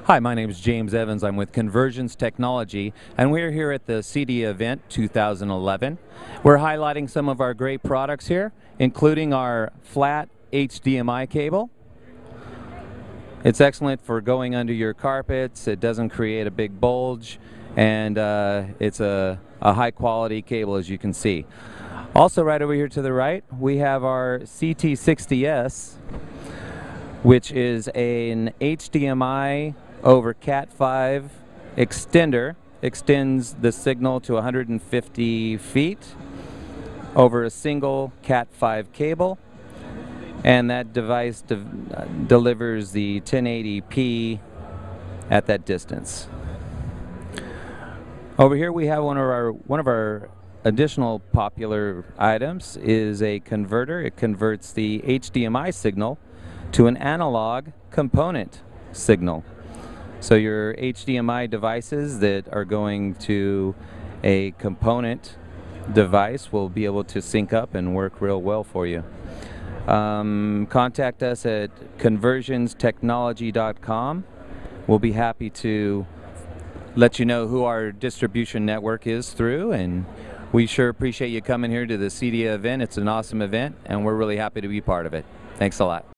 Hi, my name is James Evans. I'm with Conversions Technology, and we're here at the CEDIA event 2011. We're highlighting some of our great products here, including our flat HDMI cable. It's excellent for going under your carpets. It doesn't create a big bulge, and it's a high quality cable, as you can see. Also, right over here to the right, we have our CT60S, which is an HDMI over Cat5 extender. Extends the signal to 150 feet over a single Cat5 cable, and that device delivers the 1080p at that distance. Over here we have one of our additional popular items is a converter. It converts the HDMI signal to an analog component signal. So your HDMI devices that are going to a component device will be able to sync up and work real well for you. Contact us at conversionstechnology.com. We'll be happy to let you know who our distribution network is through, and we sure appreciate you coming here to the CEDIA event. It's an awesome event, and we're really happy to be part of it. Thanks a lot.